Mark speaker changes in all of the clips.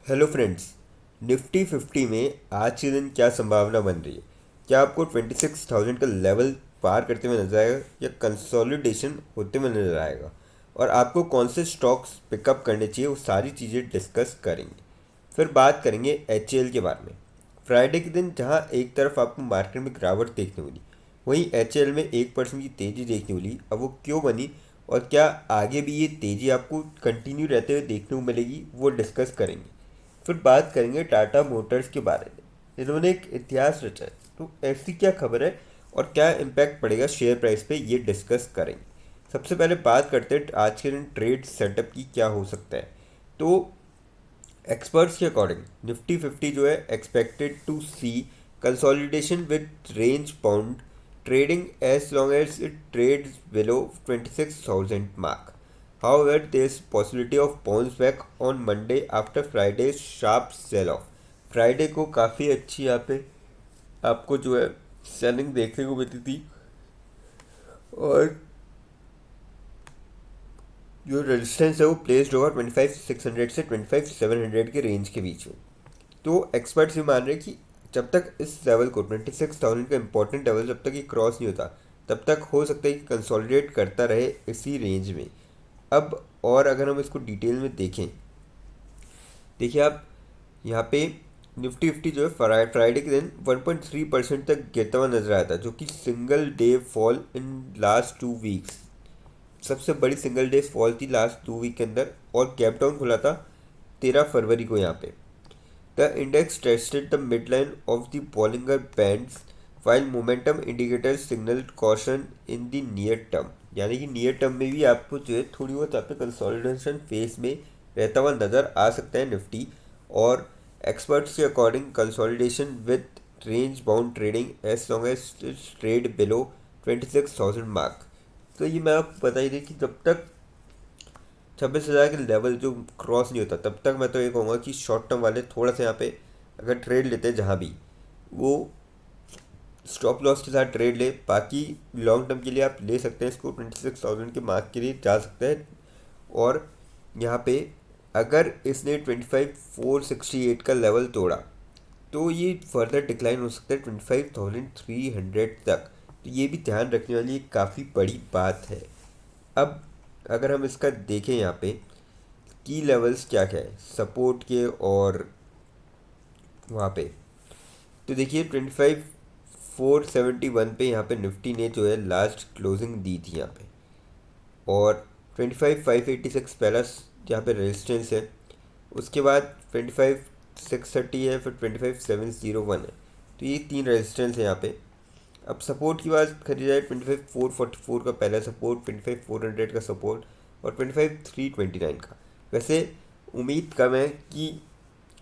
Speaker 1: Hello friends. Nifty 50 में आज के दिन क्या संभावना बन रही है? क्या आपको 26,000 का लेवल पार करते हुए नजर आएगा या कंसोलिडेशन होते हुए नजर आएगा? और आपको कौन से स्टॉक्स पिकअप करने चाहिए, वो सारी चीज़ें डिस्कस करेंगे। फिर बात करेंगे HAL के बारे में। फ्राइडे के दिन जहां एक तरफ आपको मार्केट में गिरावट देखने मिली, वहीं HAL में 1% की तेज़ी देखने मिली। अब वो क्यों बनी और क्या आगे भी ये तेज़ी आपको कंटिन्यू रहते हुए देखने को मिलेगी, वो डिस्कस करेंगे। फिर बात करेंगे टाटा मोटर्स के बारे में। इन्होंने एक इतिहास रचा है, तो ऐसी क्या खबर है और क्या इम्पैक्ट पड़ेगा शेयर प्राइस पे, ये डिस्कस करेंगे। सबसे पहले बात करते हैं आज के दिन ट्रेड सेटअप की क्या हो सकता है। तो एक्सपर्ट्स के अकॉर्डिंग निफ्टी 50 जो है expected to see consolidation with range bound trading as long as it trades below 26,000 mark. However, there is possibility of bounce back on Monday after Friday's sharp sell-off. Friday को काफ़ी अच्छी यहाँ पे आपको जो है सेलिंग देखने को मिलती थी, और जो रेजिस्टेंस है वो प्लेस्ड होगा 25,600 से 25,700 के रेंज के बीच में। तो एक्सपर्ट्स ये मान रहे हैं कि जब तक इस लेवल को 26,000 का इंपॉर्टेंट लेवल जब तक ये क्रॉस नहीं होता, तब तक हो सकता है कि कंसोलिडेट करता रहे इसी रेंज में। अब और अगर हम इसको डिटेल में देखें, देखिए आप यहाँ पे निफ्टी 50 जो है फ्राइडे के दिन 1.3% तक गिरता हुआ नजर आया था, जो कि single day fall in last 2 weeks, सबसे बड़ी सिंगल डे फॉल थी लास्ट 2 वीक के अंदर। और गैप डाउन खुला था 13 फरवरी को यहाँ पे। The index tested the midline of the Bollinger Bands while momentum indicators signaled caution in the near term। यानी कि नियर टर्म में भी आपको जो है थोड़ी बहुत यहाँ पे कंसोलिडेशन फेज में रहता हुआ नज़र आ सकता है निफ्टी। और एक्सपर्ट्स के according consolidation with range bound trading as long as trade below 26,000 mark. तो ये मैं आपको बता ही दी कि जब तक 26,000 के लेवल जो क्रॉस नहीं होता, तब तक मैं तो ये कहूँगा कि शॉर्ट टर्म वाले थोड़ा सा यहाँ पे अगर ट्रेड लेते हैं, जहाँ भी वो स्टॉप लॉस के साथ ट्रेड ले। बाकी लॉन्ग टर्म के लिए आप ले सकते हैं इसको, 26,000 के मार्क के लिए जा सकते हैं। और यहाँ पे अगर इसने 25,468 का लेवल तोड़ा, तो ये फर्दर डिक्लाइन हो सकता है 25,300 तक। तो ये भी ध्यान रखने वाली एक काफ़ी बड़ी बात है। अब अगर हम इसका देखें यहाँ पे की लेवल्स क्या क्या है सपोर्ट के और वहाँ पे, तो देखिए 25,471 पे यहाँ पे निफ्टी ने जो है लास्ट क्लोजिंग दी थी यहाँ पे। और 25,586 पहला यहाँ पे रेजिस्टेंस है। उसके बाद 25,630 है, फिर 25,701 है। तो ये तीन रेजिस्टेंस है यहाँ पे। अब सपोर्ट की बात करी जाए, 25,444 का पहला सपोर्ट, 25,400 का सपोर्ट और 25,329 का। वैसे उम्मीद कम है कि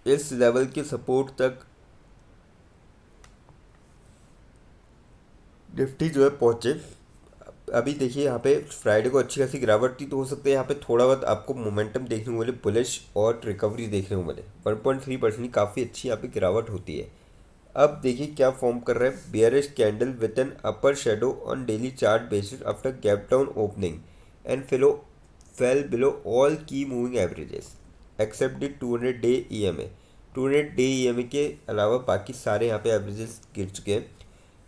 Speaker 1: इस लेवल के सपोर्ट तक निफ्टी जो है पहुँचे। अभी देखिए यहाँ पे फ्राइडे को अच्छी खासी गिरावट थी, तो हो सकता है यहाँ पे थोड़ा बहुत आपको मोमेंटम देखने को मिले, बुलिश और रिकवरी देखने को मिले। 1.3% काफ़ी अच्छी यहाँ पे गिरावट होती है। अब देखिए क्या फॉर्म कर रहा है, bearish candle with an upper shadow on daily chart basis after gap down opening and fell below all key moving averages except the 200 day EMA। 200 day EMA के अलावा बाकी सारे यहाँ पे एवरेजेस गिर चुके हैं,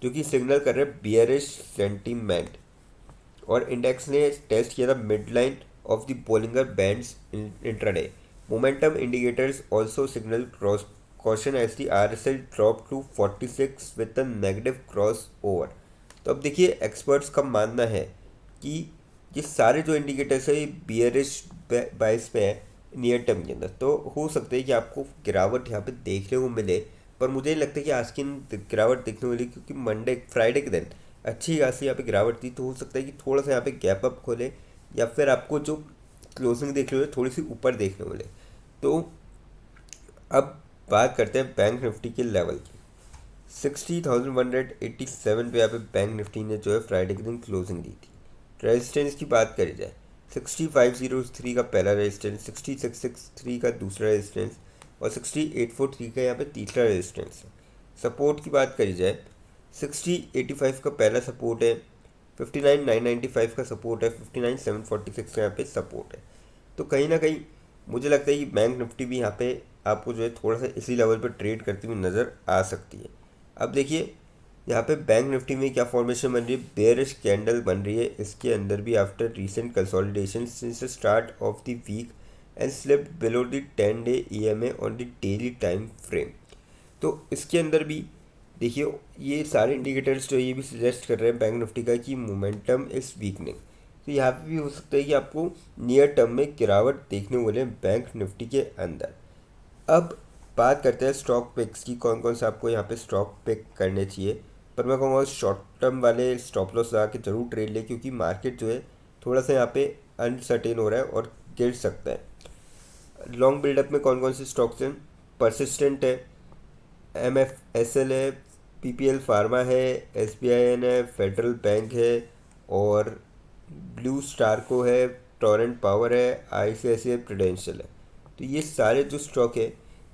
Speaker 1: जो कि सिग्नल कर रहे हैं बियरिश सेंटीमेंट। और इंडेक्स ने टेस्ट किया था mid line of the Bollinger bands intraday. Momentum indicators also signal cross caution as the RSI dropped to 46 with a negative cross over. तो अब देखिए एक्सपर्ट्स का मानना है कि ये सारे जो इंडिकेटर्स है ये बियरिश बाइस पे है नियर टर्म के अंदर। तो हो सकता है कि आपको गिरावट यहाँ पे देखने को मिले, पर मुझे नहीं लगता कि आज की गिरावट देखने को मिली, क्योंकि मंडे फ्राइडे के दिन अच्छी खासी यहाँ पे गिरावट थी। तो हो सकता है कि थोड़ा सा यहाँ पे गैप अप खोले, या फिर आपको जो क्लोजिंग देखने को मिले थोड़ी सी ऊपर देखने को मिले। तो अब बात करते हैं बैंक निफ्टी के लेवल की। 60,187 पे यहाँ पे बैंक निफ्टी ने जो है फ्राइडे के दिन क्लोजिंग दी थी। रेजिस्टेंस की बात करी जाए, 6503 का पहला रेजिस्टेंस, 6663 का दूसरा रेजिस्टेंस और 6843 का यहाँ पे तीसरा रेजिस्टेंस है। सपोर्ट की बात करी जाए, 6085 का पहला सपोर्ट है, 59,995 का सपोर्ट है, 59,746 का यहाँ पे सपोर्ट है। तो कहीं ना कहीं मुझे लगता है कि बैंक निफ्टी भी यहाँ पे आपको जो है थोड़ा सा इसी लेवल पर ट्रेड करती हुई नज़र आ सकती है। अब देखिए यहाँ पे बैंक निफ्टी में क्या फॉर्मेशन बन रही है, बेयरिश कैंडल बन रही है इसके अंदर भी after recent consolidation since the start of the week and slipped below the 10-day EMA on the daily time frame. तो इसके अंदर भी देखिए ये सारे इंडिकेटर्स जो ये भी सजेस्ट कर रहे हैं बैंक निफ्टी का कि मोमेंटम इज वीकनिंग। तो यहाँ पे भी हो सकता है कि आपको नियर टर्म में गिरावट देखने को मिले बैंक निफ्टी के अंदर। अब बात करते हैं स्टॉक पिक्स की, कौन कौन से आपको यहाँ पे स्टॉक पिक करने चाहिए। पर मैं कहूँगा शॉर्ट टर्म वाले स्टॉप लॉस लगा के जरूर ट्रेड ले, क्योंकि मार्केट जो है थोड़ा सा यहाँ पे अनसर्टेन हो रहा है और गिर सकता है। लॉन्ग बिल्डअप में कौन कौन से स्टॉक्स हैं, परसिस्टेंट है, MFSL है, PPL फार्मा है, SBIN है, फेडरल बैंक है और ब्लू स्टारको है, टोरेंट पावर है, ICICI प्रूडेंशियल है। तो ये सारे जो स्टॉक है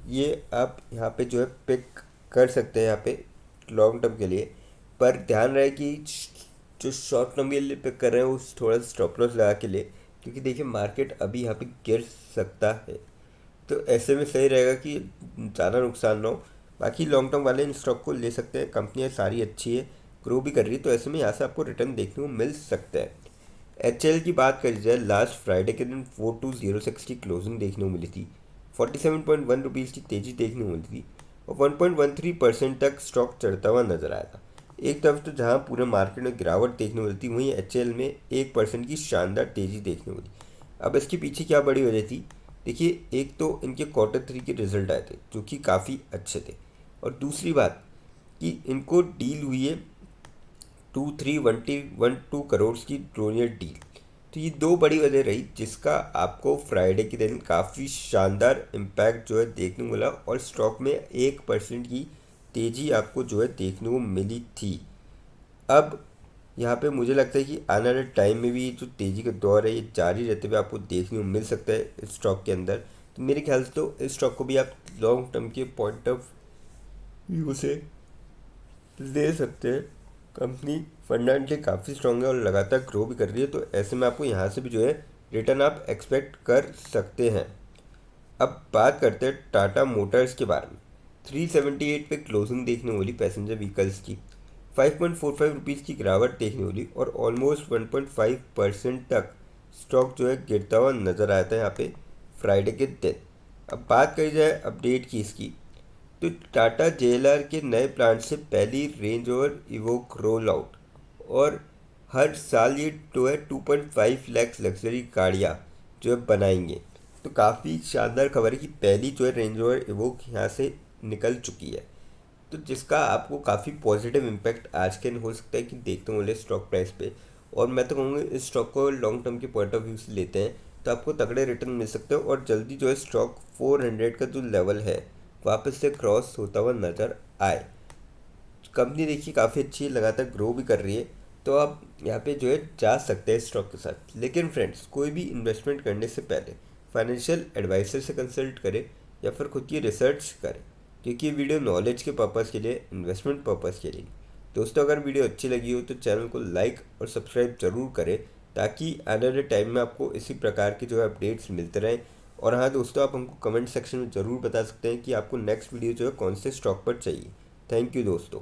Speaker 1: ये आप यहाँ पे जो है पिक कर सकते हैं यहाँ पे लॉन्ग टर्म के लिए। पर ध्यान रहे कि जो शॉर्ट टर्म के लिए पिक कर रहे हैं उस थोड़ा सा स्टॉप लॉस लगा के लिए, क्योंकि देखिए मार्केट अभी यहाँ पे गिर सकता है। तो ऐसे में सही रहेगा कि ज़्यादा नुकसान ना हो। बाकी लॉन्ग टर्म वाले इन स्टॉक को ले सकते हैं, कंपनियाँ सारी अच्छी है, ग्रो भी कर रही है, तो ऐसे में यहाँ से आपको रिटर्न देखने को मिल सकता है। HL की बात करी जाए, लास्ट फ्राइडे के दिन 4206 की क्लोजिंग देखने को मिली थी, 47.1 रुपीज़ की तेज़ी देखने को मिली थी और 1.13% तक स्टॉक चढ़ता हुआ नजर आया था। एक तरफ तो जहां पूरे मार्केट में गिरावट देखने को मिलती, वहीं HL में 1% की शानदार तेज़ी देखने को मिली। अब इसके पीछे क्या बड़ी वजह थी, देखिए एक तो इनके Q3 के रिजल्ट आए थे जो कि काफ़ी अच्छे थे, और दूसरी बात कि इनको डील हुई है 2312 करोड़ की ड्रोनियर डील। तो ये दो बड़ी वजह रही जिसका आपको फ्राइडे के दिन काफ़ी शानदार इम्पैक्ट जो है देखने को मिला और स्टॉक में 1% की तेज़ी आपको जो है देखने को मिली थी। अब यहाँ पे मुझे लगता है कि आने वाले टाइम में भी जो तेज़ी का दौर है ये जारी रहते हुए आपको देखने को मिल सकता है इस स्टॉक के अंदर। तो मेरे ख्याल से तो इस स्टॉक को भी आप लॉन्ग टर्म के पॉइंट ऑफ व्यू से ले सकते हैं। कंपनी फंडामेंटली काफ़ी स्ट्रॉन्ग है और लगातार ग्रो भी कर रही है, तो ऐसे में आपको यहाँ से भी जो है रिटर्न आप एक्सपेक्ट कर सकते हैं। अब बात करते हैं टाटा मोटर्स के बारे में। 378 पे क्लोजिंग देखने को मिली पैसेंजर व्हीकल्स की, 5.45 की गिरावट देखने को मिली और ऑलमोस्ट 1.5% तक स्टॉक जो है गिरता हुआ नजर आया था यहाँ पे फ्राइडे के दिन। अब बात करी जाए अपडेट की इसकी, तो टाटा JLR के नए प्लांट से पहली range over evoke roll out, और हर साल ये जो है 2.5 लाख लग्जरी गाड़ियाँ जो है बनाएंगे। तो काफ़ी शानदार खबर है कि पहली जो है रेंज ओवर इवोक यहाँ से निकल चुकी है, तो जिसका आपको काफ़ी पॉजिटिव इम्पैक्ट आज के दिन हो सकता है कि देखते मिले स्टॉक प्राइस पे। और मैं तो कहूँगा इस स्टॉक को लॉन्ग टर्म के पॉइंट ऑफ व्यू से लेते हैं तो आपको तगड़े रिटर्न मिल सकते हैं और जल्दी जो है स्टॉक 400 का जो लेवल है वापस से क्रॉस होता हुआ नज़र आए। कंपनी देखिए काफ़ी अच्छी है, लगातार ग्रो भी कर रही है, तो आप यहाँ पे जो है जा सकते हैं स्टॉक के साथ। लेकिन फ्रेंड्स, कोई भी इन्वेस्टमेंट करने से पहले फाइनेंशियल एडवाइजर से कंसल्ट करें या फिर खुद की रिसर्च करें, क्योंकि ये वीडियो नॉलेज के पर्पज़ के लिए, इन्वेस्टमेंट पर्पज़ के लिए। दोस्तों, अगर वीडियो अच्छी लगी हो तो चैनल को लाइक और सब्सक्राइब जरूर करें, ताकि आने वाले टाइम में आपको इसी प्रकार के जो है अपडेट्स मिलते रहें। और हाँ दोस्तों, आप हमको कमेंट सेक्शन में ज़रूर बता सकते हैं कि आपको नेक्स्ट वीडियो जो है कौन से स्टॉक पर चाहिए। थैंक यू दोस्तों।